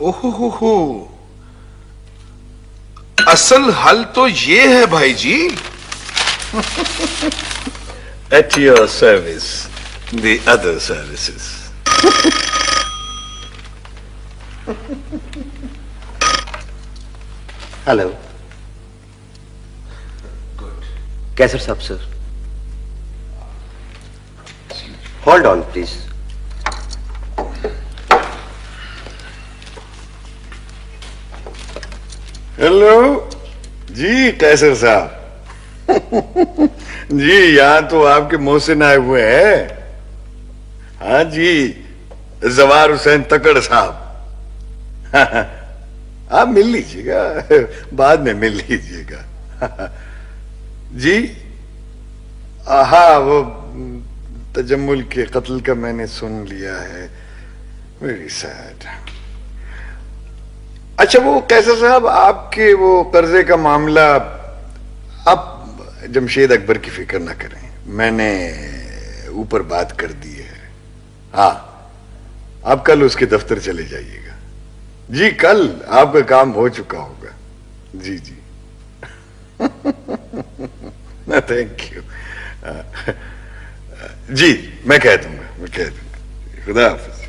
ओहो, असल हल तो ये है भाई जी। At your service, the other services. Hello. Kaiser sahab sir, hold on please. Hello ji Kaiser sahab. जी यहाँ तो आपके मोहसिन आए हुए हैं। हाँ जी, जवार हुसैन तकड़ साहब। आप मिल लीजिएगा, बाद में मिल लीजिएगा। जी हाँ, वो तजम्मुल के कत्ल का मैंने सुन लिया है। Very sad. अच्छा वो कैसर साहब, आपके वो कर्जे का मामला, आप जमशेद अकबर की फिक्र ना करें, मैंने ऊपर बात कर दी है। हाँ, आप कल उसके दफ्तर चले जाइएगा। जी कल आपका काम हो चुका होगा। जी जी। ना थैंक यू। जी मैं कह दूंगा, खुदा हाफिज।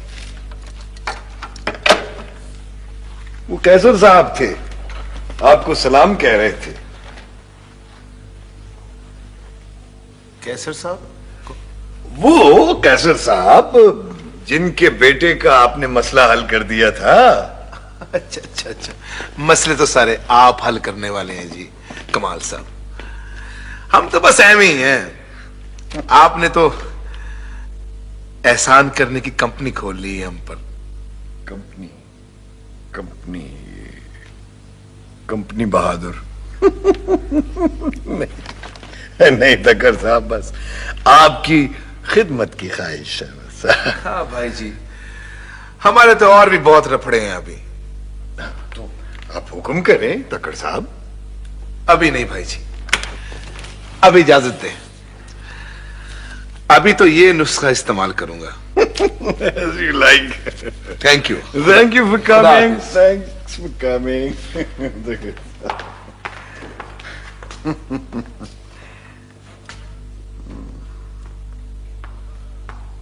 वो कैसर साहब थे, आपको सलाम कह रहे थे। कैसर साहब? वो कैसर साहब जिनके बेटे का आपने मसला हल कर दिया था। अच्छा, मसले तो सारे आप हल करने वाले हैं जी कमाल साहब। हम तो बस एम ही हैं। आपने तो एहसान करने की कंपनी खोल ली है हम पर। कंपनी कंपनी बहादुर। नहीं तकर साहब, बस आपकी खिदमत की ख्वाहिश है बस। हाँ भाई जी, हमारे तो और भी बहुत रफड़े हैं अभी। तो आप हुक्म करें तकर साहब। अभी नहीं भाई जी, अभी इजाजत दें। अभी तो ये नुस्खा इस्तेमाल करूंगा। As you like. Thank you. Thank you for coming. Thanks for coming.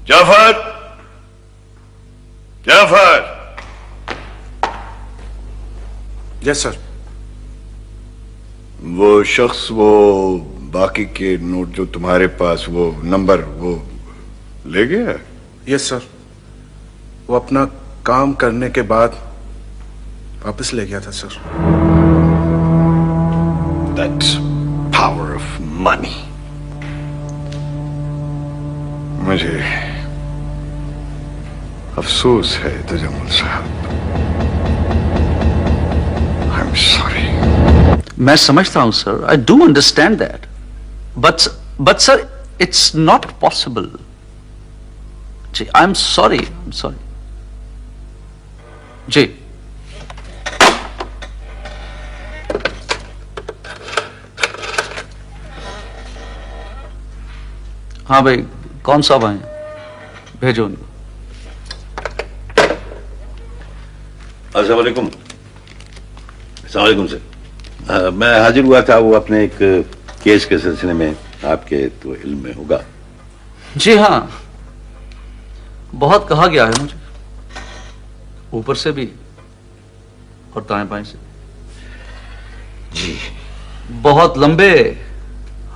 Jafar, Jafar. Yes sir. वो शख्स, वो बाकी के नोट जो तुम्हारे पास, वो नंबर वो ले गया? यस सर, वो अपना काम करने के बाद वापस ले गया था sir. That power of money. मुझे अफसोस है तजम्मुल साहब। I'm sorry. मैं समझता हूं sir, I do understand that, but sir it's not possible. जी आई एम सॉरी, जी। हाँ भाई, कौन साहब आए? भेजो उनको। अस्सलाम वालेकुम। सर, मैं हाजिर हुआ था वो अपने एक केस के सिलसिले में, आपके तो इल्म में होगा। जी हाँ, बहुत कहा गया है मुझे, ऊपर से भी और दाएं बाएं से। जी बहुत लंबे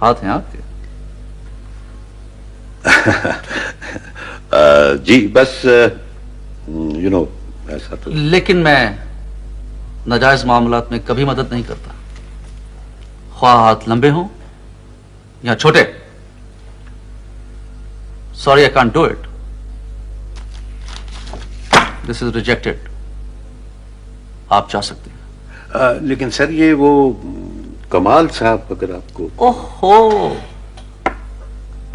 हाथ हैं आपके। जी बस ऐसा तो। लेकिन मैं नाजायज मामलात में कभी मदद नहीं करता, ख्वाह हाथ लंबे हों या छोटे। Sorry, I can't do it. This is rejected. आप जा सकते हैं। लेकिन सर ये वो कमाल साहब, अगर आपको। ओहो,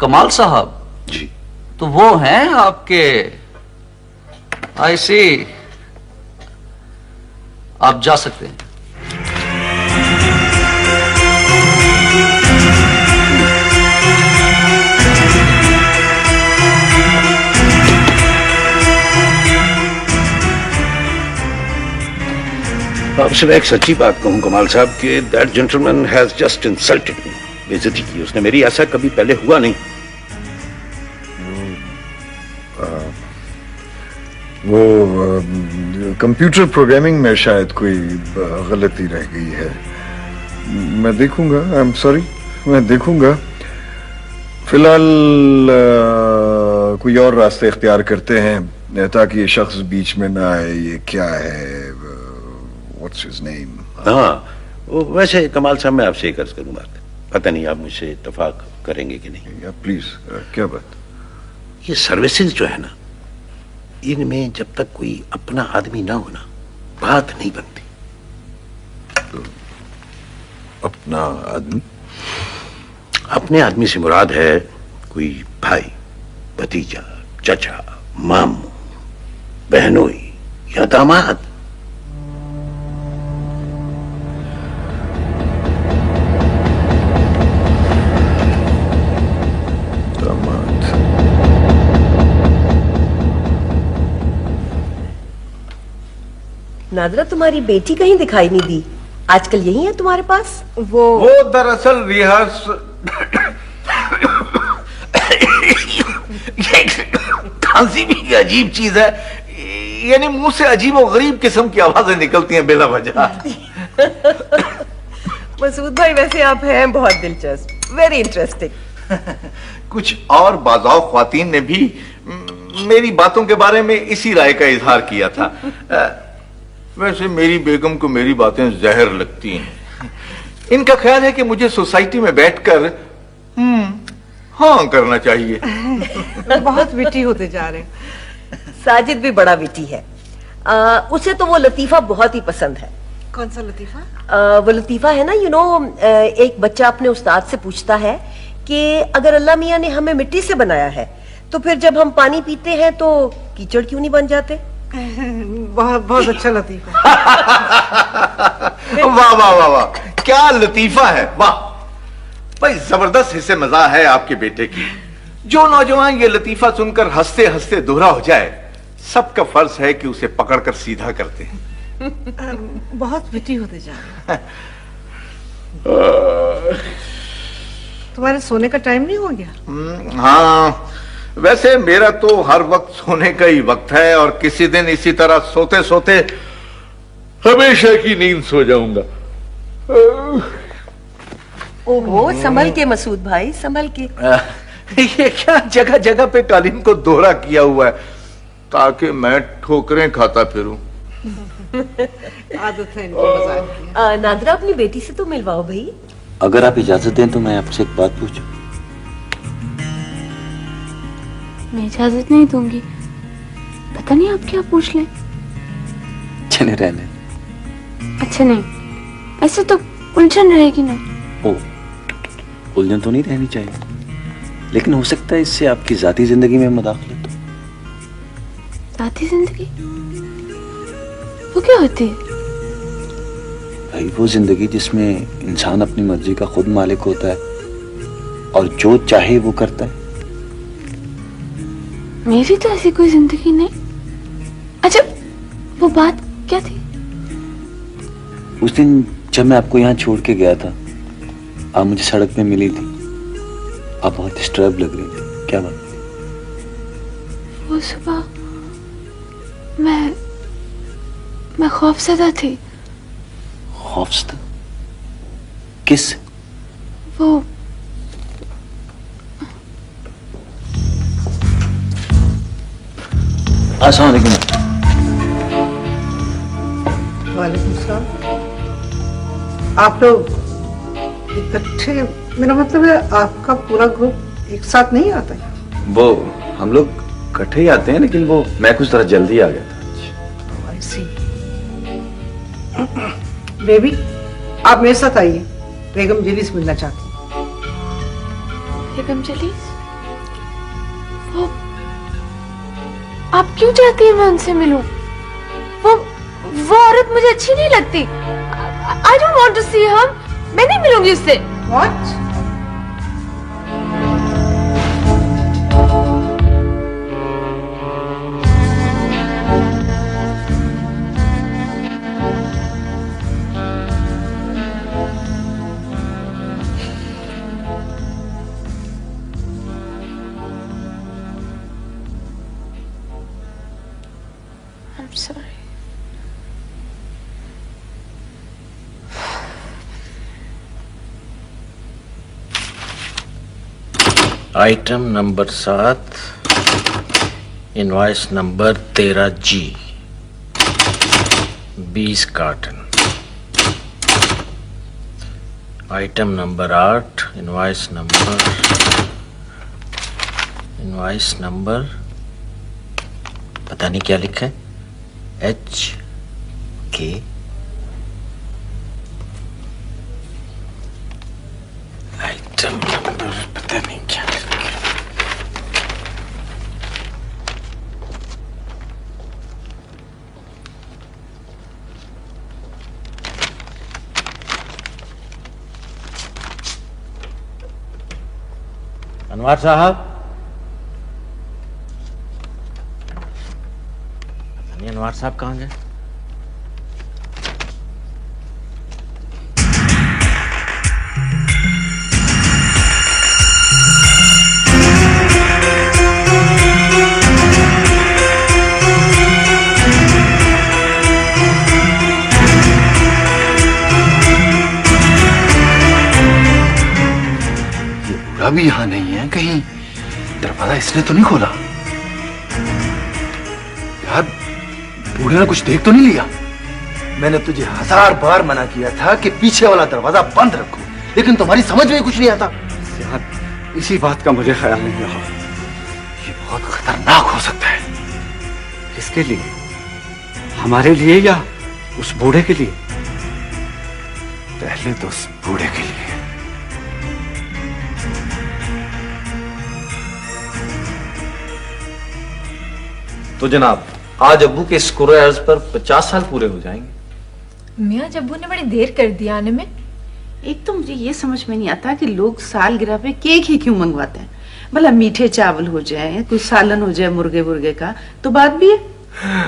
कमाल साहब? जी तो वो हैं आपके। आई सी, आप जा सकते हैं। आपसे मैं एक सच्ची बात कहूं कमाल साहब कि that gentleman has just insulted me, बेइज्जती की उसने मेरी। ऐसा कभी पहले हुआ नहीं। वो कंप्यूटर प्रोग्रामिंग में शायद कोई गलती रह गई है। मैं देखूंगा, आई एम सॉरी, मैं देखूंगा। फिलहाल कोई और रास्ते इख्तियार करते हैं ताकि ये शख्स बीच में ना आए। ये क्या है, व्हाट्स हिज नेम? हाँ, वो वैसे कमाल साहब मैं आपसे एक अर्ज करूं बात, पता नहीं आप मुझसे इत्तेफाक करेंगे कि नहीं। या प्लीज, क्या बात? ये सर्विसेज जो है ना, इनमें जब तक कोई अपना आदमी ना होना बात नहीं बनती। अपना आदमी? अपने आदमी से मुराद है कोई भाई, भतीजा, चचा, मामू, बहनोई या दामाद। नादरा, तुम्हारी बेटी कहीं दिखाई नहीं दी। आजकल यही है तुम्हारे पास? वो दरअसल रिहर्स खांसी भी अजीब चीज है, यानी मुंह से अजीब और गरीब किस्म की आवाजें निकलती हैं बेला वजह। मसूद भाई, वैसे आप हैं बहुत दिलचस्प, वेरी इंटरेस्टिंग। कुछ और बाज़ाव ख्वातीन ने भी मेरी बातों के बारे में इसी राय का इजहार किया था। वैसे मेरी बेगम को मेरी बातें जहर लगती हैं। इनका ख्याल है कि मुझे सोसाइटी में बैठकर हाँ करना चाहिए। बहुत विटी होते जा रहे हैं। साजिद भी बड़ा विटी है। उसे तो वो लतीफा बहुत ही पसंद है। कौन सा लतीफा? वो लतीफा है ना, एक बच्चा अपने उस्ताद से पूछता है कि अगर अल्लाह मियाँ ने हमें मिट्टी से बनाया है तो फिर जब हम पानी पीते हैं तो कीचड़ क्यों नहीं बन जाते? बहुत बहुत अच्छा लतीफा। वाह वाह वाह वाह, क्या लतीफा है, वाह भाई, जबरदस्त हिस्से मजा है आपके बेटे की। जो नौजवान ये लतीफा सुनकर हंसते हंसते दोहरा हो जाए, सबका फर्ज है कि उसे पकड़कर सीधा करते हैं। बहुत विटी होते जा रहे हैं। तुम्हारे सोने का टाइम नहीं हो गया? हाँ, वैसे मेरा तो हर वक्त सोने का ही वक्त है और किसी दिन इसी तरह सोते सोते हमेशा की नींद सो जाऊंगा। ओहो, संभल के मसूद भाई, संभल के। ये क्या जगह जगह पे कालीन को दोहरा किया हुआ है ताकि मैं ठोकरें खाता फिरूं। आदत है इनको मजाक की। नादरा, अपनी बेटी से तो मिलवाओ भाई। अगर आप इजाजत दें तो मैं आपसे एक बात पूछूं? मैं इजाजत नहीं दूंगी। पता नहीं आप क्या पूछ लें। चले रहने। अच्छा नहीं, ऐसे तो उलझन रहेगी ना। ओ, उलझन तो नहीं रहनी चाहिए, लेकिन हो सकता है इससे आपकी जाती जिंदगी में मुदाखलत हो। जाती जिंदगी? वो क्या होती है? भाई, वो जिंदगी जिसमें इंसान अपनी मर्जी का खुद मालिक होता है और जो चाहे वो करता है। मेरी तो ऐसी कोई जिंदगी नहीं। अच्छा, वो बात क्या थी? उस दिन जब मैं आपको यहाँ छोड़ के गया था, आप मुझे सड़क पे मिली थी। आप बहुत डिस्टर्ब लग रही थी, क्या बात? वो सुबह मैं खौफजदा थी। खौफजदा? किस? वो अस्सलाम वालेकुम। वालेकुम सलाम। आप लोग इकट्ठे, मेरा मतलब है आपका पूरा ग्रुप एक साथ नहीं आता है? वो हम लोग इकट्ठे ही आते हैं, लेकिन वो मैं कुछ तरह जल्दी आ गया था। बेबी, आप मेरे साथ आइए, बेगम जली से मिलना चाहती हूँ। बेगम जली? वो आप क्यों चाहती हैं मैं उनसे मिलूं? वो औरत मुझे अच्छी नहीं लगती। I don't want to see her. मैं नहीं मिलूंगी उससे। What? I'm sorry. Item number 7, invoice number 13G, 20 carton. Item number 8, invoice number पता नहीं क्या लिखा है, HK। आइटम नंबर पता नहीं क्या लिखा है। अनवर साहब, पता नहीं अनवर साहब कहाँ गए। भी यहाँ नहीं है कहीं, दरवाजा इसने तो नहीं खोला यार? बूढ़े ने कुछ देख तो नहीं लिया? मैंने तुझे 1000 बार मना किया था कि पीछे वाला दरवाजा बंद रखो, लेकिन तुम्हारी समझ में कुछ नहीं आता यार। इसी बात का मुझे ख्याल नहीं रहा। ये बहुत खतरनाक हो सकता है। किसके लिए? हमारे लिए या उस बूढ़े के लिए? पहले तो उस बूढ़े के लिए। तो जनाब, आज अब्बू के स्कोर अर्ज पर 50 साल पूरे हो जाएंगे। मियाँ अब्बू ने बड़ी देर कर दी आने में। एक तो मुझे ये समझ में नहीं आता कि लोग सालगिरह पे केक ही क्यों मंगवाते हैं। भला मीठे चावल हो जाए, कोई सालन हो जाए मुर्गे का तो बात भी है,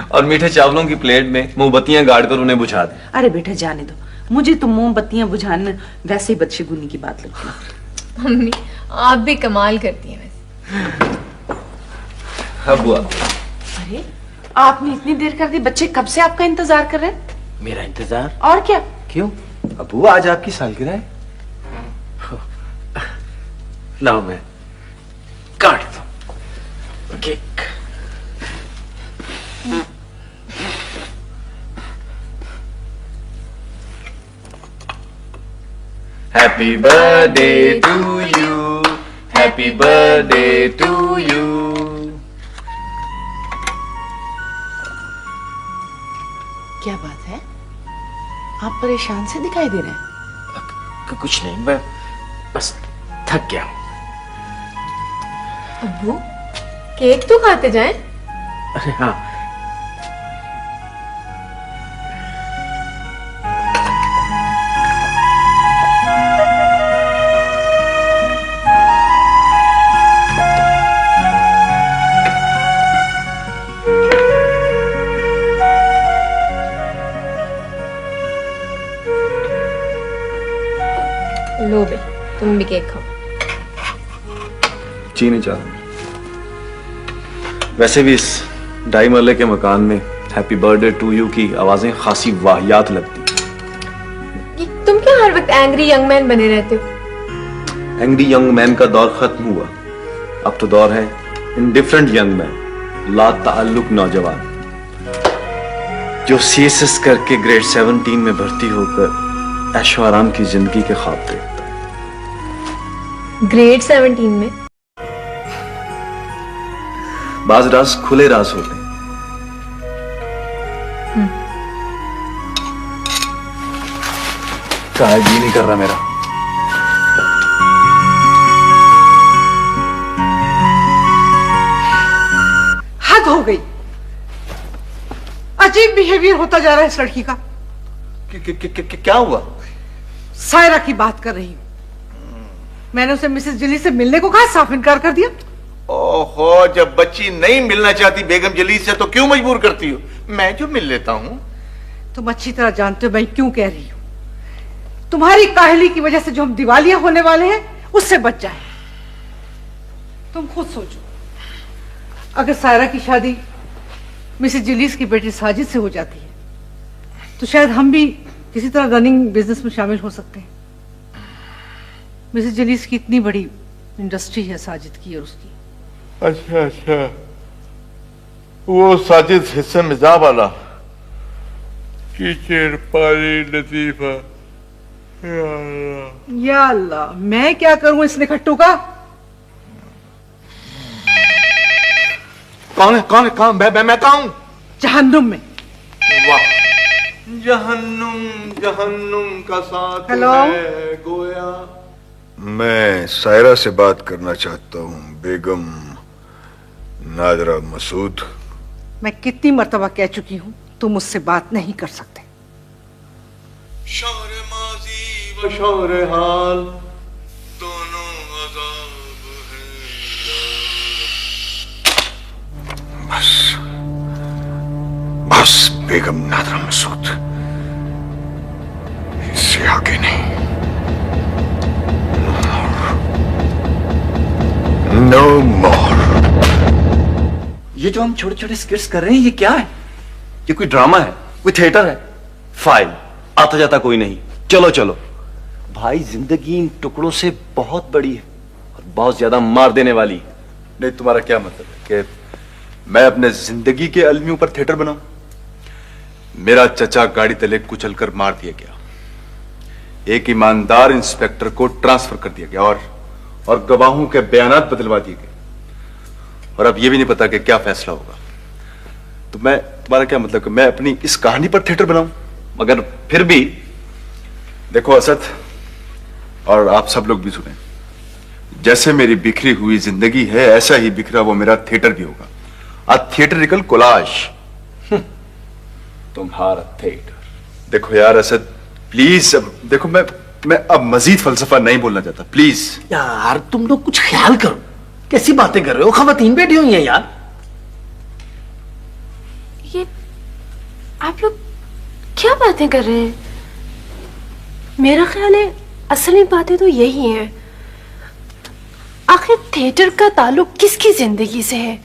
और मीठे चावलों की प्लेट में मोमबत्तियां गाड़ कर उन्हें बुझा दे। अरे बेटा जाने दो, मुझे तो मोमबत्तियां बुझाने वैसे ही बदशगुनी की बात लगती है। मम्मी आप भी कमाल करती हैं वैसे। अब्बू अरे आपने इतनी देर कर दी, बच्चे कब से आपका इंतजार कर रहे हैं? मेरा इंतजार? और क्या? क्यों अब्बू, आज आपकी सालगिरह है। लाओ मैं काट दो cake. Happy birthday to you, happy birthday to you. क्या बात है, आप परेशान से दिखाई दे रहे हैं? कुछ नहीं, मैं बस थक गया हूं। अब्बू केक तो खाते जाएं। अरे हाँ, लो बे, तुम भी केक खाओ। जी नहीं चाहता। वैसे भी इस ढाई महल्ले के मकान में हैप्पी बर्थडे टू यू की आवाजें खासी वाहियात लगती। तुम क्या हर वक्त एंग्री यंग मैन बने रहते हो? एंग्री यंग मैन का दौर खत्म हुआ, अब तो दौर है इंडिफरेंट यंग मैन, ला ताल्लुक नौजवान, जो सीएसएस करके ग्रेड 17 में भर्ती होकर ऐशो आराम की जिंदगी के ख्वाब देखता है। ग्रेड 17 में? बाज राज खुले राज होते हैं। चाय भी नहीं कर रहा मेरा। हद हो गई, अजीब बिहेवियर होता जा रहा है इस लड़की का। क्या हुआ? सायरा की बात कर रही हूं। मैंने उसे मिसेस जली से मिलने को कहा, साफ इनकार कर दिया। ओहो, जब बच्ची नहीं मिलना चाहती बेगम जलील से तो क्यों मजबूर करती हो? मैं जो मिल लेता हूं। तुम अच्छी तरह जानते हो मैं क्यों कह रही हूं। तुम्हारी काहली की वजह से जो हम दिवालिया होने वाले हैं उससे बच जाए। तुम खुद सोचो, अगर सायरा की शादी मिसेस जलीस की बेटी साजिद से हो जाती है तो शायद हम भी किसी तरह रनिंग बिजनेस में शामिल हो सकते हैं। मिसेस जलीस की इतनी बड़ी इंडस्ट्री है साजिद की और उसकी। अच्छा अच्छा, वो साजिद हिस्से में जा वाला कीचड़ पानी लतीफा। या अल्लाह, मैं क्या करूं इसने खट्टू का? कौन है कौन है कौन? मैं कहाँ हूं? जहन्नुम में। वाह, जहन्नुम जहन्नुम का साथ हेलो? है गोया। मैं सायरा से बात करना चाहता हूँ, बेगम नादरा मसूद। मैं कितनी मर्तबा कह चुकी हूँ तुम मुझसे बात नहीं कर सकते। शौर माजी व शौर हाल दोनों अज़ाब हैं। बस बेगम नादरा मसूद, इससे आगे नहीं। नो मोर। ये जो हम छोटे छोटे स्किट्स कर रहे हैं, ये क्या है? ये कोई ड्रामा है? कोई थिएटर है? फाइल आता जाता कोई नहीं, चलो चलो। भाई जिंदगी इन टुकड़ों से बहुत बड़ी है और बहुत ज्यादा मार देने वाली है। नहीं, तुम्हारा क्या मतलब है कि मैं अपने जिंदगी के अलमियों पर थिएटर बनाऊं? मेरा चचा गाड़ी तले कुचल कर मार दिया गया, एक ईमानदार इंस्पेक्टर को ट्रांसफर कर दिया गया और गवाहों के बयानात बदलवा दिए गए, और अब यह भी नहीं पता कि क्या फैसला होगा। तो मैं, तुम्हारा क्या मतलब कि मैं अपनी इस कहानी पर थिएटर बनाऊं? मगर फिर भी देखो असद, और आप सब लोग भी सुने, जैसे मेरी बिखरी हुई जिंदगी है ऐसा ही बिखरा वो मेरा थिएटर भी होगा। अ थिएटरिकल कोलाज। तुम्हारा थिएटर। देखो यार असद, प्लीज, अब देखो मैं अब मजीद फलसफा नहीं बोलना चाहता, प्लीज। यार तुम लोग कुछ ख्याल करो, कैसी बातें कर रहे हो? खवातीन बैठी हुई हैं यार। ये आप लोग क्या बातें कर रहे हैं? मेरा ख्याल है असली बातें तो यही हैं। आखिर थिएटर का ताल्लुक किसकी जिंदगी से है?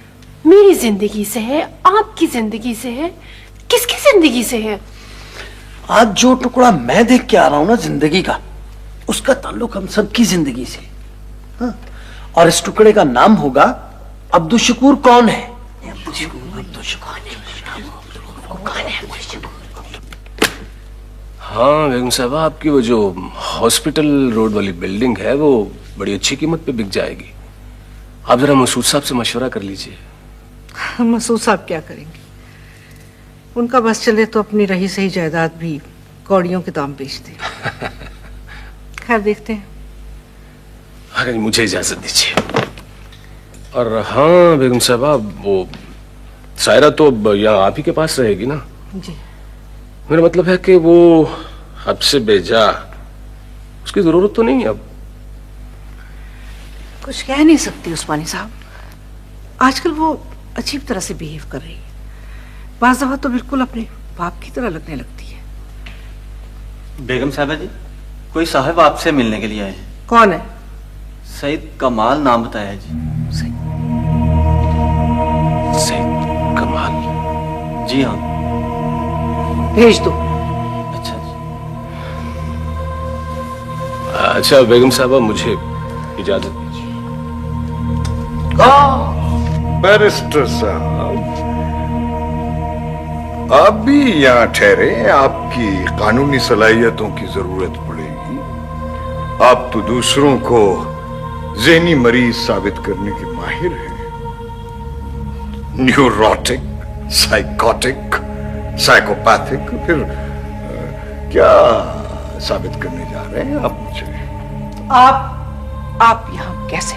मेरी जिंदगी से है, आपकी जिंदगी से है, किसकी जिंदगी से है? आज जो टुकड़ा मैं देख के आ रहा हूं ना जिंदगी का, उसका ताल्लुक हम सबकी जिंदगी से। हाँ? और इस टुकड़े का नाम होगा अब्दुल शकूर। कौन है? हाँ बेगम साहबा, आपकी वो जो हॉस्पिटल रोड वाली बिल्डिंग है वो बड़ी अच्छी कीमत पे बिक जाएगी। आप जरा मसूद साहब से मशवरा कर लीजिए। मसूद साहब क्या करेंगे? उनका बस चले तो अपनी रही सही जायदाद भी कौड़ियों के दाम बेचते। खैर देखते हैं। अगर मुझे इजाजत दीजिए। और हाँ बेगम साहबा, वो सायरा तो अब यहाँ आप ही के पास रहेगी ना? जी। मेरा मतलब है कि वो अब से बेजा, उसकी जरूरत तो नहीं है अब। कुछ कह नहीं सकती उस्मानी साहब, आजकल वो अजीब तरह से बिहेव कर रही है। बाज़ दफा तो बिल्कुल अपने बाप की तरह लगने लगती है। बेगम साहबा जी, कोई साहब आपसे मिलने के लिए आए हैं। कौन है? सईद कमाल नाम बताया जी। सईद कमाल? जी हाँ। भेज दो। अच्छा जी। अच्छा बेगम साहबा, मुझे इजाजत दीजिए। बैरिस्टर साहब, आप भी यहाँ ठहरे, आपकी कानूनी सलाहियतों की जरूरत पड़ेगी। आप तो दूसरों को ज़हनी मरीज साबित करने के माहिर हैं। न्यूरोटिक, साइकोटिक, साइकोपैथिक, फिर क्या साबित करने जा रहे हैं आप मुझे? आप यहाँ कैसे?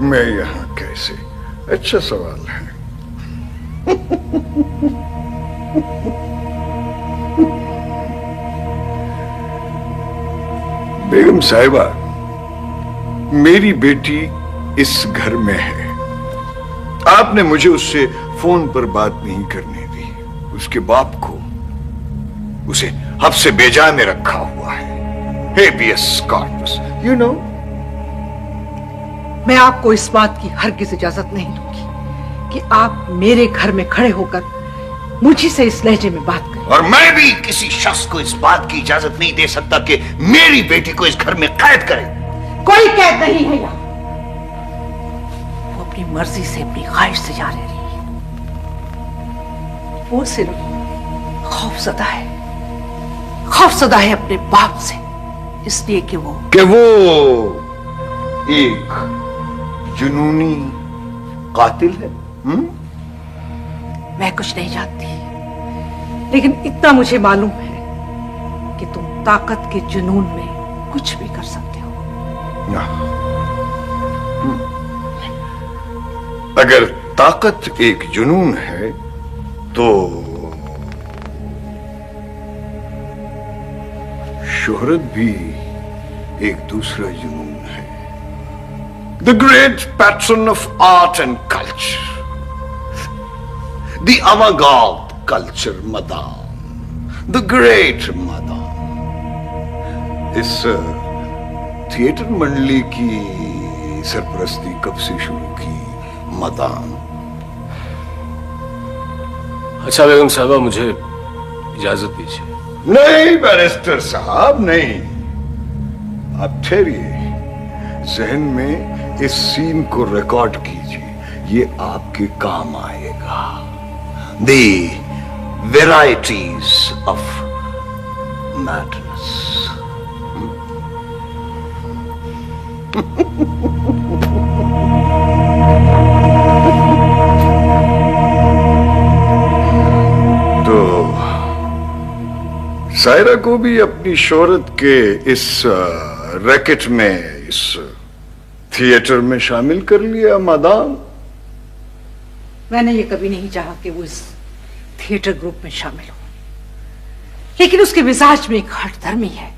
मैं यहाँ कैसे? अच्छा सवाल है। बेगम साहिबा, मेरी बेटी इस घर में है। आपने मुझे उससे फोन पर बात नहीं करने दी। उसके बाप को उसे हब से बेजा में रखा हुआ है। Habeas corpus, you know. मैं आपको इस बात की हरगिज़ इजाजत नहीं दूंगी कि आप मेरे घर में खड़े होकर मुझी से इस लहजे में बात करें। और मैं भी किसी शख्स को इस बात की इजाजत नहीं दे सकता कि मेरी बेटी को इस घर में कैद करे। कोई कैद नहीं है यहाँ। वो अपनी मर्जी से, अपनी ख्वाहिश से जा रही है। वो सिर्फ खौफजदा है अपने बाप से, इसलिए कि वो एक जुनूनी कातिल है। मैं कुछ नहीं जानती, लेकिन इतना मुझे मालूम है कि तुम ताकत के जुनून में कुछ भी कर सकते हो। अगर ताकत एक जुनून है तो शोहरत भी एक दूसरा जुनून है। The great patron of art and culture, the avant-garde culture Madame, the great Madame, इस थिएटर मंडली की सरपरस्ती कब से शुरू की मदाम? अच्छा बेगम साहबा, मुझे इजाजत दीजिए। नहीं बैरिस्टर साहब, नहीं। आप ठहरिए, जहन में इस सीन को रिकॉर्ड कीजिए, ये आपके काम आएगा। The varieties of madness. तो सायरा को भी अपनी शोहरत के इस रैकेट में, इस थिएटर में शामिल कर लिया मदाम? मैंने ये कभी नहीं चाहा कि वो इस थिएटर ग्रुप में शामिल हो, लेकिन उसके मिजाज में एक हठधर्मी है,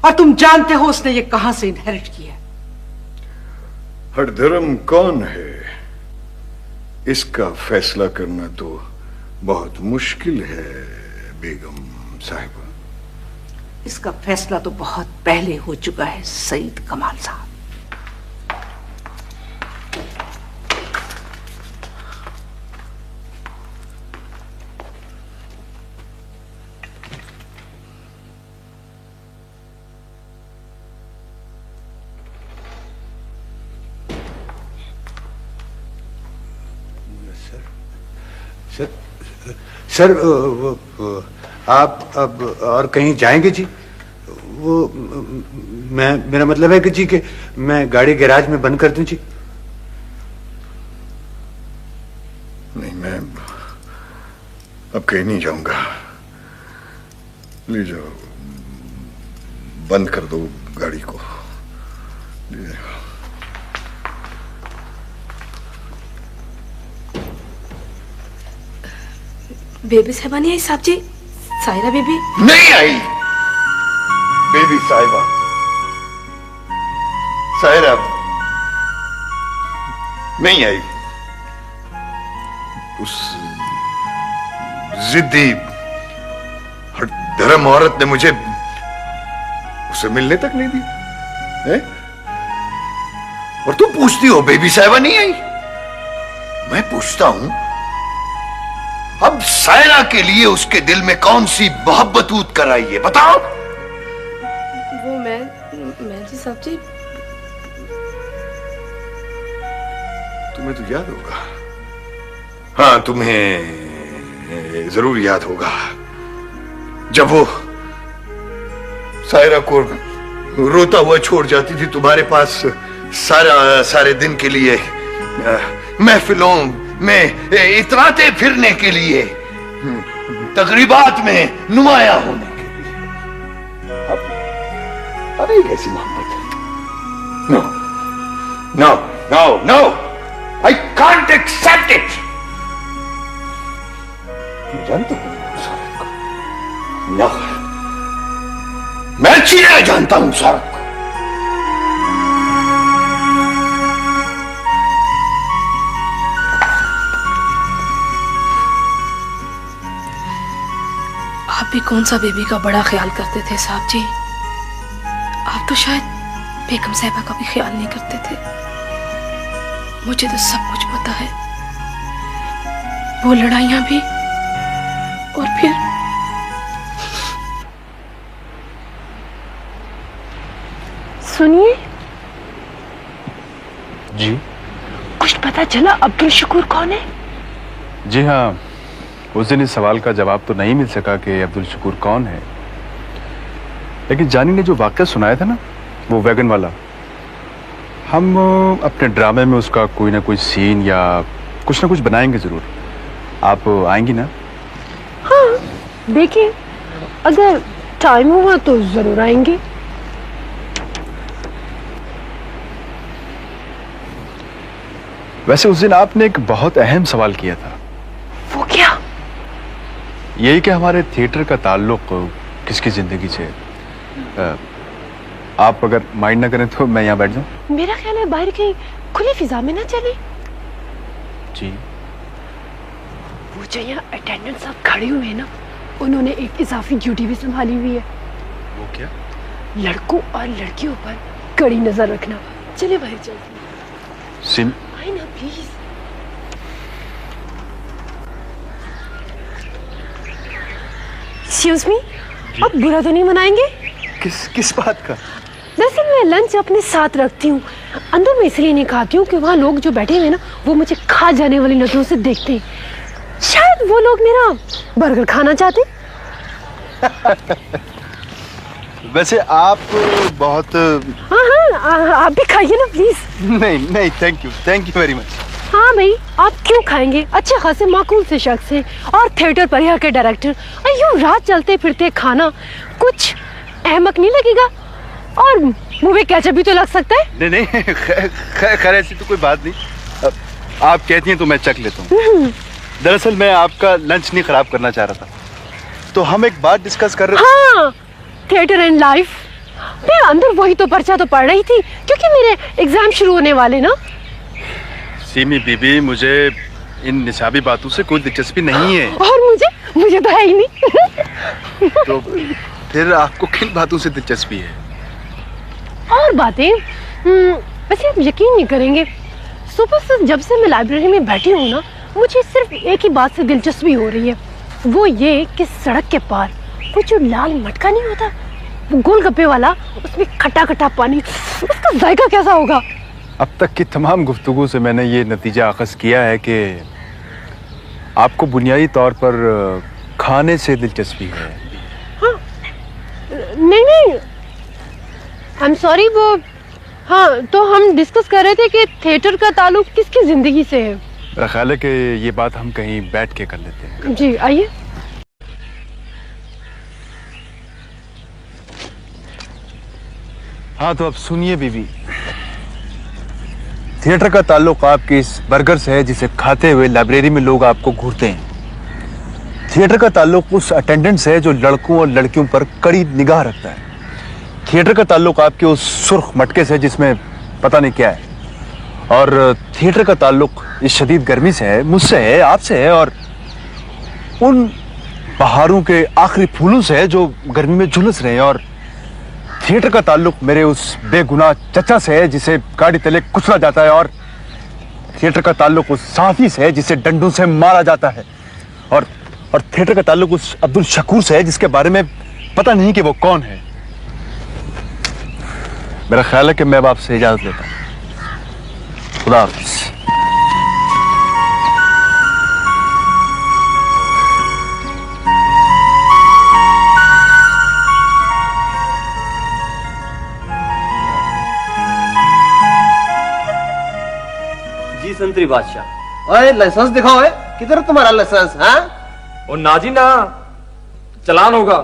और तुम जानते हो उसने ये कहां से इनहेरिट किया। हठधर्म कौन है, इसका फैसला करना तो बहुत मुश्किल है बेगम साहिबा। इसका फैसला तो बहुत पहले हो चुका है सईद कमाल साहब। सर, आप अब और कहीं जाएंगे जी? वो मेरा मतलब है कि जी कि मैं गाड़ी गैराज में बंद कर दूं जी? नहीं, मैं अब कहीं नहीं जाऊंगा। ले जाओ, बंद कर दो गाड़ी को। ले जाओ। बेबी साहिबा नहीं आई साहब जी? सायरा बेबी नहीं आई। बेबी साहिबा, सायरा नहीं आई। उस जिद्दी धर्म औरत ने मुझे उसे मिलने तक नहीं दी है? और तुम पूछती हो बेबी साहिबा नहीं आई? मैं पूछता हूं, अब सायरा के लिए उसके दिल में कौन सी मोहब्बत ऊत कर आई है, बताओ। वो मैं जी साहब जी, तुम्हें तो याद होगा। हाँ, तुम्हें जरूर याद होगा जब वो सायरा को रोता हुआ छोड़ जाती थी तुम्हारे पास सारे दिन के लिए, महफिलों में इतराते फिरने के लिए, तकरीबात में नुमाया होने के लिए। अब ये कैसी मोहब्बत है? No no no no, I can't accept it. जानता हूं उस औरत को, ना, मैं अच्छी तरह जानता हूं उस औरत को। आप भी कौन सा बेबी का बड़ा ख्याल करते थे साहब जी? आप तो शायद बेगम साहिबा का भी ख्याल नहीं करते थे। मुझे तो सब कुछ पता है। वो लड़ाइयां भी, और फिर सुनिए जी कुछ पता चला अब्दुल शकूर कौन है? जी हाँ, उस दिन इस सवाल का जवाब तो नहीं मिल सका कि अब्दुल शकूर कौन है, लेकिन जानी ने जो वाकया सुनाया था ना, वो वैगन वाला, हम अपने ड्रामे में उसका कोई ना कोई सीन या कुछ ना कुछ बनाएंगे जरूर। आप आएंगी ना? हाँ, देखिए अगर टाइम हुआ तो जरूर आएंगे। वैसे उस दिन आपने एक बहुत अहम सवाल किया था। वो क्या? यही कि हमारे थिएटर का ताल्लुक किसकी जिंदगी से। आप अगर माइंड ना करें तो मैं यहाँ बैठ जाऊं? मेरा ख्याल है बाहर कहीं खुली फिजा में ना चले। जी। वो जो यहाँ अटेंडेंट साहब खड़े हुए हैं ना, उन्होंने एक इजाफी ड्यूटी भी संभाली हुई है। वो क्या? लड़कों और लड़कियों पर कड़ी नजर रखना। चले बाहर चलते। सिम आए ना प्लीज। एक्सक्यूज मी, आप बुरा तो नहीं मनाएंगे? किस बात का? दरअसल मैं लंच अपने साथ रखती हूँ, अंदर में इसलिए नहीं खाती हूँ कि वहाँ लोग जो बैठे हुए हैं ना, वो मुझे खा जाने वाली नजरों से देखते हैं। शायद वो लोग मेरा बर्गर खाना चाहते। वैसे आप बहुत हाँ, आप भी खाइए ना प्लीज। नहीं, थैंक यू वेरी मच। हाँ भाई, आप क्यों खाएंगे? अच्छे खासे माकूल से शख्स हैं और थिएटर परिया के डायरेक्टर, और यूँ रात चलते फिरते खाना कुछ अहमक नहीं लगेगा? और मुंह में केचप भी तो लग सकता है। नहीं, खैर ऐसी तो कोई बात नहीं। आप कहती हैं तो मैं चख लेता हूँ। दरअसल मैं आपका लंच नहीं खराब करना चाह रहा था, तो हम एक बात डिस्कस कर रहे। हाँ, थिएटर एंड लाइफ। मैं अंदर वही तो पर्चा तो पढ़ रही थी, क्योंकि मेरे एग्जाम शुरू होने वाले ना। सीमी बीबी, मुझे इन निसाबी बातों से कोई दिलचस्पी नहीं है। और मुझे तो है ही नहीं। तो फिर आपको किन बातों से दिलचस्पी है? और बातें वैसे आप यकीन नहीं करेंगे, सुबह से जब से मैं लाइब्रेरी में बैठी हूँ ना, मुझे सिर्फ एक ही बात से दिलचस्पी हो रही है। वो ये कि सड़क के पार वो जो लाल मटका नहीं होता, वो गोलगप्पे वाला, उसमें खट्टा खट्टा पानी, उसका जायका कैसा होगा? अब तक की तमाम गुफ्तगू से मैंने ये नतीजा अखज़ किया है कि आपको बुनियादी तौर पर खाने से दिलचस्पी है। हाँ, नहीं, आई एम सॉरी। वो हाँ, तो हम डिस्कस कर रहे थे कि थिएटर का ताल्लुक किसकी जिंदगी से है। मेरा ख्याल है कि ये बात हम कहीं बैठ के कर लेते हैं। जी आइए। हाँ, तो अब सुनिए बीवी, थिएटर का ताल्लुक आपके इस बर्गर से है जिसे खाते हुए लाइब्रेरी में लोग आपको घूरते हैं। थिएटर का ताल्लुक उस अटेंडेंट से है जो लड़कों और लड़कियों पर कड़ी निगाह रखता है। थिएटर का ताल्लुक आपके उस सुर्ख मटके से जिसमें पता नहीं क्या है। और थिएटर का ताल्लुक इस शदीद गर्मी से है, मुझसे है, आपसे है, और उन बहारों के आखिरी फूलों से है जो गर्मी में झुलस रहे हैं। और थिएटर का ताल्लुक मेरे उस बेगुनाह चचा से है जिसे गाड़ी तले कुचला जाता है। और थिएटर का ताल्लुक उस साफी से है जिसे डंडों से मारा जाता है। और थिएटर का ताल्लुक उस अब्दुल शकूर से है जिसके बारे में पता नहीं कि वो कौन है। मेरा ख्याल है कि मैं अब आपसे इजाजत लेता हूं। खुदा हाफिज। जी संतरी बादशाह। ओए लाइसेंस दिखाओ। है किधर तुम्हारा लाइसेंस? हाँ, और नाजी ना, चलान होगा,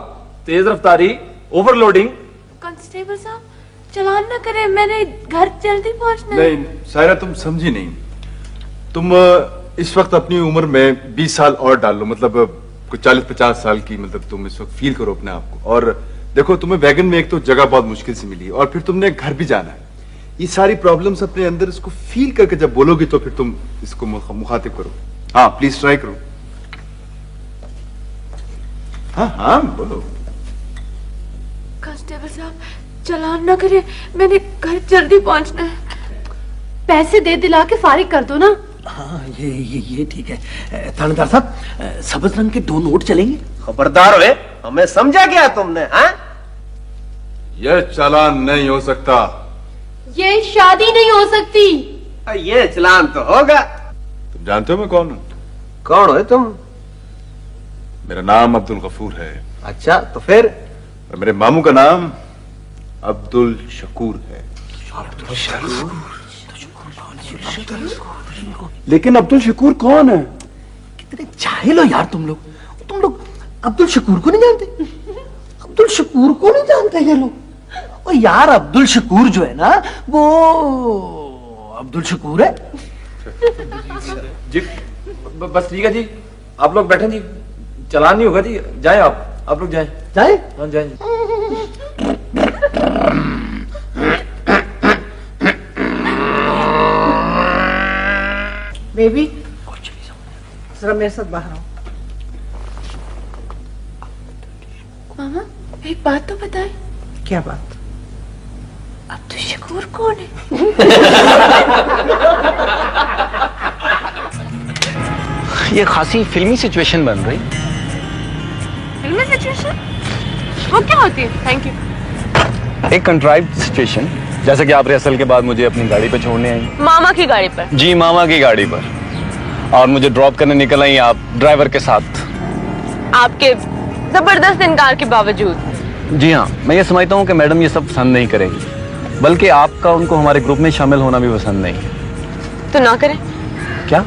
तेज रफ्तारी, ओवरलोडिंग। कांस्टेबल साहब, चलान ना करें, मैंने घर जल्दी पहुंचना है। नहीं सायरा, तुम समझी नहीं। तुम इस वक्त अपनी उम्र में 20 साल और डाल लो, मतलब कुछ 40-50 साल की, मतलब तुम इस वक्त फील करो अपने आप को। और देखो, तुम्हें वैगन में एक तो जगह बहुत मुश्किल से मिली, और फिर तुमने घर भी जाना है। ये सारी प्रॉब्लम्स अपने अंदर इसको फील करके जब बोलोगी तो फिर तुम इसको मुखातिब करो। हाँ, प्लीज ट्राई करो। हाँ, बोलो। कांस्टेबल साहब, चलान ना करें, मैंने घर जल्दी पहुंचना है। पैसे दे दिला के फारिग कर दो ना। हाँ ये ठीक है। थानेदार साहब, सब्ज रंग के 2 नोट चलेंगे? खबरदार हुए, हमें समझा क्या तुमने? हाँ, यह चालान नहीं हो सकता। ये शादी नहीं हो सकती। ये चलान तो होगा। तुम जानते हो मैं कौन हूँ? कौन हो तुम? मेरा नाम अब्दुल गफूर है। अच्छा, तो फिर? और मेरे मामू का नाम अब्दुल शकूर है। लेकिन अब्दुल शकूर कौन है? कितने जाहिल हो यार तुम लोग अब्दुल शकूर को नहीं जानते? अब्दुल शकूर को नहीं जानते ये लोग? और यार अब्दुल शकूर जो है ना, वो अब्दुल शकूर है जी। बस ठीक है जी, आप लोग बैठे जी, चलान नहीं होगा जी, जाए आप लोग जाए। हाँ जाए। बेबी, जरा मेरे साथ बाहर आओ। मामा, एक बात तो बताए। क्या बात? अब्दुल शकूर कौन है? ये खासी फिल्मी सिचुएशन बन रही। फिल्मी सिचुएशन? वो क्या होती है? Thank you. एक कंट्राइव्ड सिचुएशन, जैसे कि आप रिहर्सल के बाद मुझे अपनी गाड़ी पे छोड़ने आई। मामा की गाड़ी पर? जी, मामा की गाड़ी पर, और मुझे ड्रॉप करने निकल आई आप ड्राइवर के साथ। आपके जबरदस्त इनकार के बावजूद? जी हाँ, मैं ये समझता हूँ कि मैडम ये सब पसंद नहीं करेंगी, बल्कि आपका उनको हमारे ग्रुप में शामिल होना भी पसंद नहीं है। तो ना करें। क्या?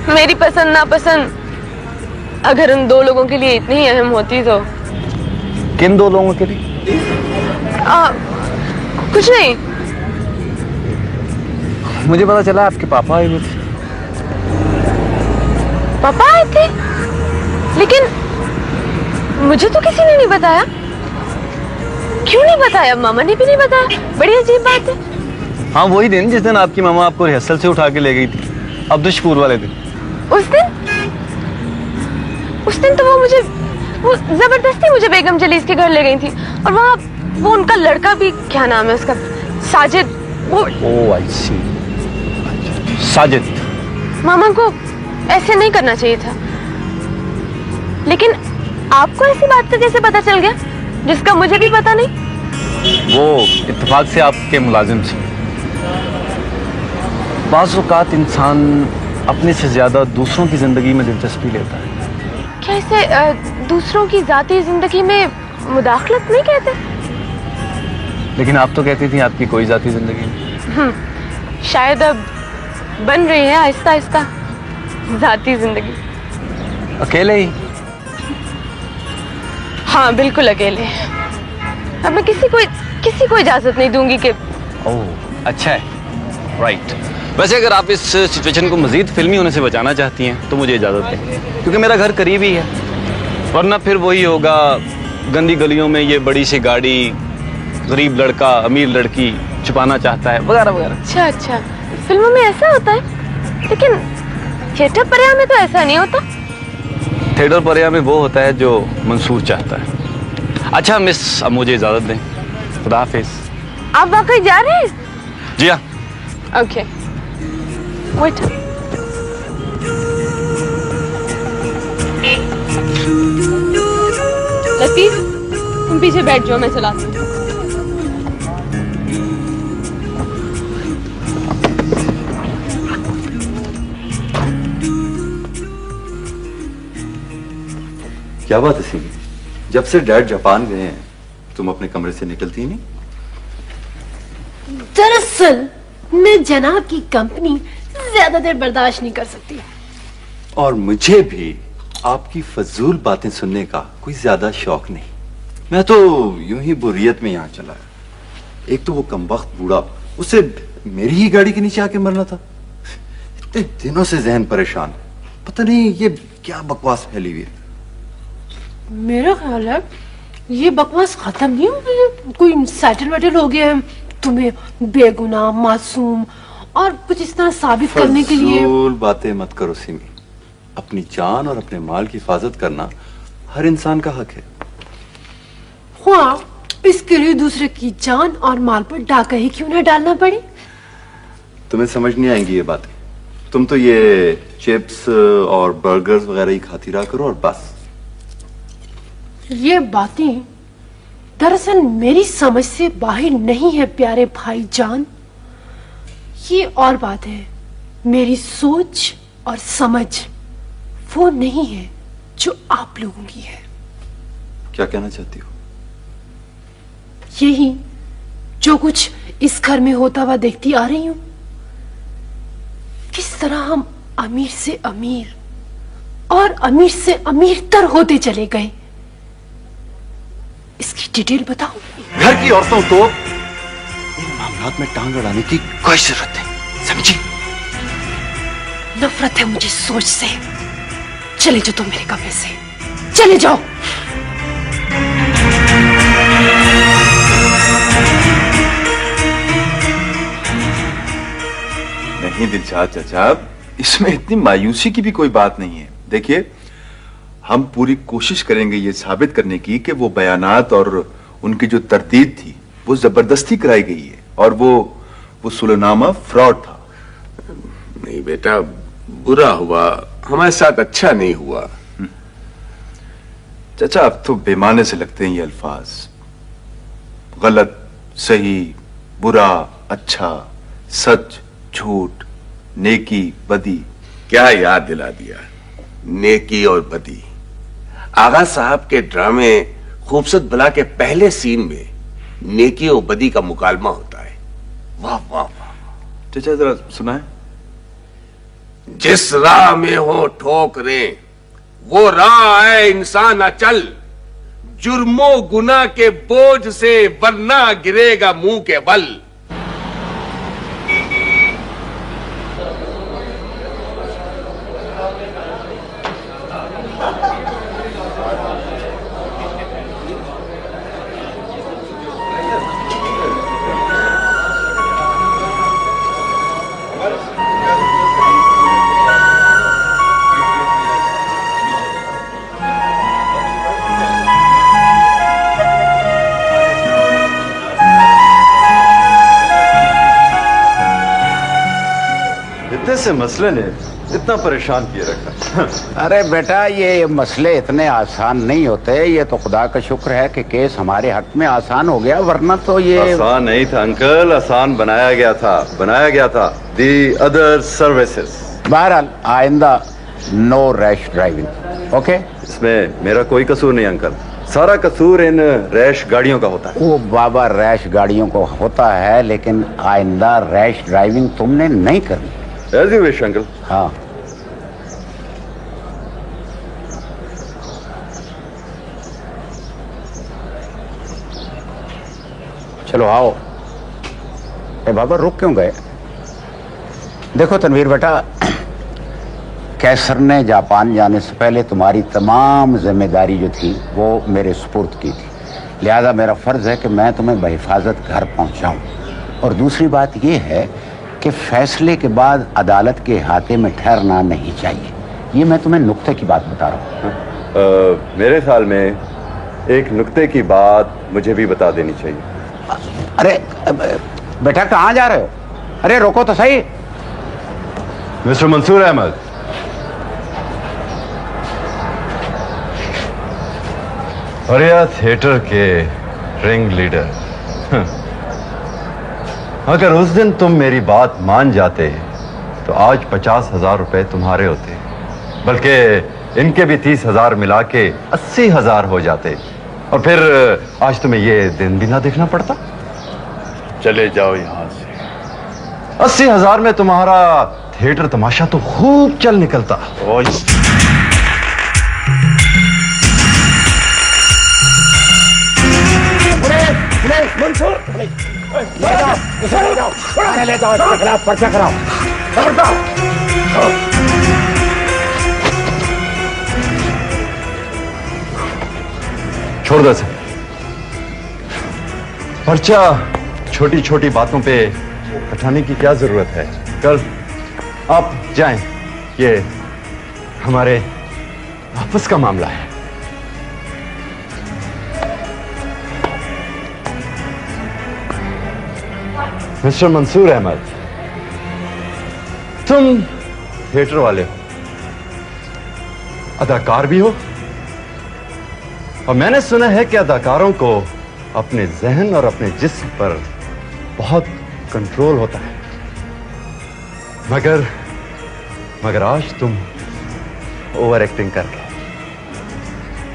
मेरी पसंद नापसंद अगर उन 2 लोगों के लिए इतनी ही अहम होती तो। किन 2 लोगों के लिए? कुछ नहीं। मुझे पता चला आपके पापा आए हुए थे। पापा आए थे? लेकिन मुझे तो किसी ने नहीं बताया। क्यों नहीं बताया? मामा ने भी नहीं बताया। बड़ी अजीब बात है। हाँ, वही दिन जिस दिन आपकी मामा आपको रिहर्सल से उठा के ले गई थी, अब्दुल शकूर वाले दिन। उस दिन तो वो जबरदस्ती मुझे बेगम जलीस के घर ले गई थी, और वहाँ वो उनका लड़का भी, क्या नाम है उसका, साजिद, वो। ओह, आई सी। साजिद। मामा को ऐसे नहीं करना चाहिए था। लेकिन आपको ऐसी बात का कैसे पता चल गया जिसका मुझे भी पता नहीं? वो इत्तेफाक से आपके मुलाजिम से। बाज़ औक़ात इंसान अपने से ज्यादा दूसरों की जिंदगी में दिलचस्पी लेता है। क्या इसे दूसरों की जाती जिंदगी में मुदाखलत नहीं कहते? लेकिन आप तो कहती थी आपकी कोई जाती जिंदगी नहीं। शायद अब बन रही है आहिस्ता आहिस्ता जाती जिंदगी। अकेले ही? हाँ, बिल्कुल अकेले। अब मैं किसी को इजाजत नहीं दूंगी कि। ओह, अच्छा है, राइट। वैसे अगर आप इस सिचुएशन को मजीद फिल्मी होने से बचाना चाहती हैं तो मुझे इजाजत दें, क्योंकि मेरा घर करीब ही है, वरना फिर वही होगा, गंदी गलियों में ये बड़ी सी गाड़ी, गरीब लड़का अमीर लड़की छुपाना चाहता है, वगैरह वगैरह। अच्छा, फिल्मों में ऐसा होता है, लेकिन थिएटर पर्या में तो ऐसा नहीं होता। थिएटर पर्या में वो होता है जो मंसूर चाहता है। अच्छा मिस, अब मुझे इजाजत दें, खुदा हाफिज। आप वाकई जा रहे हैं? जी हाँ। Okay, wait. लतीफ, तुम पीछे बैठ जाओ, मैं चलाती हूँ। क्या बात है सीमी, जब से डैड जापान गए हैं तुम अपने कमरे से निकलती ही नहीं? दरअसल मैं जनाब की कंपनी ज्यादा देर बर्दाश्त नहीं कर सकती। और मुझे भी आपकी फजूल बातें सुनने का कोई ज्यादा शौक नहीं। मैं तो यूं ही बोरियत में यहाँ चला है। एक तो वो कमबख्त बूढ़ा, उसे मेरी ही गाड़ी के नीचे आके मरना था। इतने दिनों से जहन परेशान, पता नहीं ये क्या बकवास फैली हुई है। मेरा ख्याल है ये बकवास खत्म नहीं हो गई है, कोई सेटल वेटल हो गया है तुम्हें बेगुनाह मासूम और कुछ इस तरह साबित करने के लिए। फजूल बातें मत करो सिमी, अपनी जान और अपने माल की हिफाजत करना हर इंसान का हक है। हाँ, इसके लिए दूसरे की जान और माल पर डाका ही क्यों ना डालना पड़े। तुम्हें समझ नहीं आएंगी ये बातें। तुम तो ये चिप्स और बर्गर्स वगैरह ही खाती रहा करो और बस। ये बातें दरअसल मेरी समझ से बाहर नहीं है प्यारे भाईजान। ये और बात है, मेरी सोच और समझ वो नहीं है जो आप लोगों की है। क्या कहना चाहती हो? यही जो कुछ इस घर में होता हुआ देखती आ रही हूं, किस तरह हम अमीर से अमीर और अमीर से अमीरतर होते चले गए, इसकी डिटेल बताओ। घर की औरतों को इन मामलात में टांग अड़ाने की कोई जरूरत नहीं, समझी? नफरत है मुझे सोच से। चले जाओ तुम मेरे कमरे से, चले जाओ। नहीं दिलशाद चाचा, इसमें इतनी मायूसी की भी कोई बात नहीं है। देखिए, हम पूरी कोशिश करेंगे ये साबित करने की कि वो बयानात और उनकी जो तरतीब थी वो जबरदस्ती कराई गई है और वो सुलहनामा फ्रॉड था। नहीं बेटा, बुरा हुआ, हमारे साथ अच्छा नहीं हुआ। चाचा, अब तो बेमाने से लगते हैं ये अल्फाज। गलत, सही, बुरा, अच्छा, सच, झूठ, नेकी, बदी। क्या याद दिला दिया, नेकी और बदी। आगा साहब के ड्रामे खूबसूरत बला के पहले सीन में नेकी और बदी का मुकालमा होता है। वाह वाह वाह। चाचा जरा सुनाए। जिस राह में हो ठोकरें, वो राह है इंसान अचल। जुर्मो गुनाह के बोझ से वरना गिरेगा मुंह के बल। से मसले ने इतना परेशान किए रखा। अरे बेटा, ये मसले इतने आसान नहीं होते। ये तो खुदा का शुक्र है कि केस हमारे हक में आसान हो गया, वरना तो ये आसान नहीं था अंकल, आसान बनाया गया था दी अदर सर्विसेज। बहरहाल आइंदा नो रैश ड्राइविंग, ओके? इसमें मेरा कोई कसूर नहीं अंकल, सारा कसूर इन रैश गाड़ियों का होता है। वो बाबा, रैश गाड़ियों को होता है, लेकिन आइंदा रैश ड्राइविंग तुमने नहीं करनी। As you wish, uncle. हाँ, चलो आओ। ए बाबा, रुक क्यों गए? देखो तनवीर बेटा, कैसर ने जापान जाने से पहले तुम्हारी तमाम जिम्मेदारी जो थी वो मेरे सुपुर्द की थी, लिहाजा मेरा फर्ज है कि मैं तुम्हें बहिफाजत घर पहुंचाऊं। और दूसरी बात यह है कि फैसले के बाद अदालत के अहाते में ठहरना नहीं चाहिए। ये मैं तुम्हें नुक्ते की बात बता रहा हूँ। मेरे ख्याल में एक नुक्ते की बात मुझे भी बता देनी चाहिए। अरे बेटा, कहाँ जा रहे हो? अरे रोको तो सही। मिस्टर मंसूर अहमद, हरिया थिएटर के रिंग लीडर, अगर उस दिन तुम मेरी बात मान जाते तो आज 50,000 रुपए तुम्हारे होते, बल्कि इनके भी 30,000 मिला के 80,000 हो जाते, और फिर आज तुम्हें ये दिन भी ना देखना पड़ता। चले जाओ यहां से। 80,000 में तुम्हारा थिएटर तमाशा तो खूब चल निकलता। मंसूर, ले जाओ, इसके खिलाफ पर्चा कराओ। छोड़ दो इसे। पर्चा छोटी छोटी बातों पे उठाने की क्या जरूरत है? कल आप जाएं, ये हमारे आपस का मामला है। मिस्टर मंसूर अहमद, तुम थिएटर वाले हो, अदाकार भी हो, और मैंने सुना है कि अदाकारों को अपने जहन और अपने जिस्म पर बहुत कंट्रोल होता है। मगर आज तुम ओवर एक्टिंग कर गए।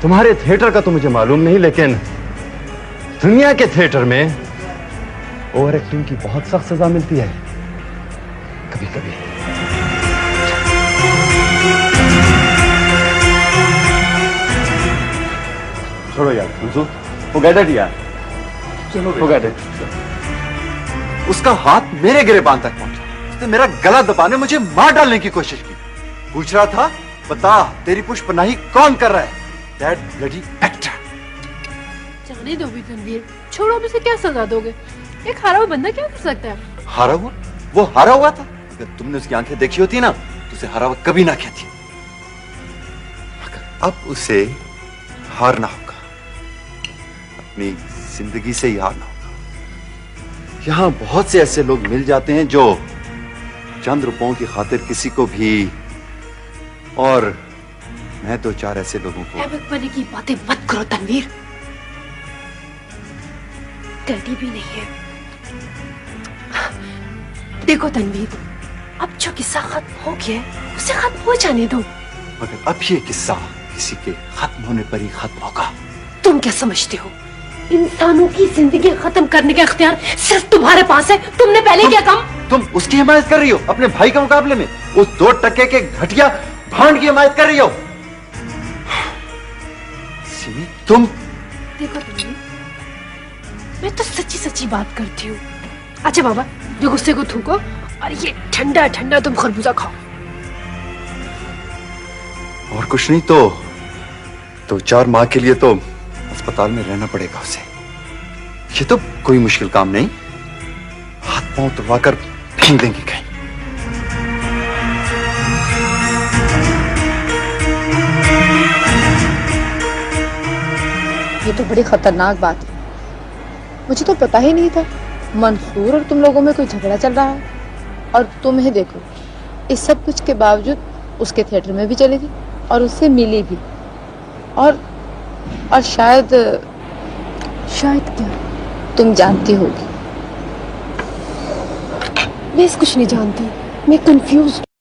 तुम्हारे थिएटर का तो मुझे मालूम नहीं, लेकिन दुनिया के थिएटर में ओवर एक्टिंग की बहुत सख्त सजा मिलती है कभी कभी। छोड़ो यार मंसूर, वो गैडेट यार, चलो वो गैडेट। उसका हाथ मेरे गिरेबान तक पहुंचा, उसने मेरा गला दबाने, मुझे मार डालने की कोशिश की। पूछ रहा था, बता तेरी पुष्पनाही कौन कर रहा है? That bloody actor. जाने दो भी तनवीर, छोड़ो, अब इसे क्या सजा दोगे? एक हारा हुआ बंदा क्या कर सकता है? हारा हुआ? वो हारा हुआ था? अगर तुमने उसकी आंखें देखी होती ना तो उसे हारा हुआ कभी ना कहती। मगर अब उसे हारना होगा, अपनी जिंदगी से ही हारना होगा। यहां बहुत से ऐसे लोग मिल जाते हैं जो चंद रुपयों की खातिर किसी को भी, और मैं दो चार ऐसे लोगों को। अहमक बने की बातें मत करो तनवीर, करती भी नहीं है। देखो तनवीर, अब जो किस्सा खत्म हो गया है उसे खत्म हो जाने दो। मगर अब ये किस्सा किसी के खत्म होने पर ही खत्म होगा। तुम क्या समझते हो इंसानों की जिंदगी खत्म करने का इख्तियार सिर्फ तुम्हारे पास है? तुमने पहले क्या कहा? तुम उसकी हिमायत कर रही हो अपने भाई के मुकाबले में, उस 2 टके के घटिया भांड की हिमायत कर रही हो। सिमी, तुम देखो तनवीर, मैं तो सच्ची सच्ची बात करती हूँ। अच्छा बाबा, जो गुस्से को थूको और ये ठंडा ठंडा तुम खरबूजा खाओ। और कुछ नहीं तो 2-4 माह के लिए तो अस्पताल में रहना पड़ेगा उसे। ये तो कोई मुश्किल काम नहीं, हाथ पांव तुड़वाकर फेंक देंगे कहीं। ये तो बड़ी खतरनाक बात है, मुझे तो पता ही नहीं था मंसूर और तुम लोगों में कोई झगड़ा चल रहा है। और तुम्हें देखो, इस सब कुछ के बावजूद उसके थिएटर में भी चली गई और उससे मिली भी, और शायद क्या तुम जानती होगी। मैं कुछ नहीं जानती, मैं कंफ्यूज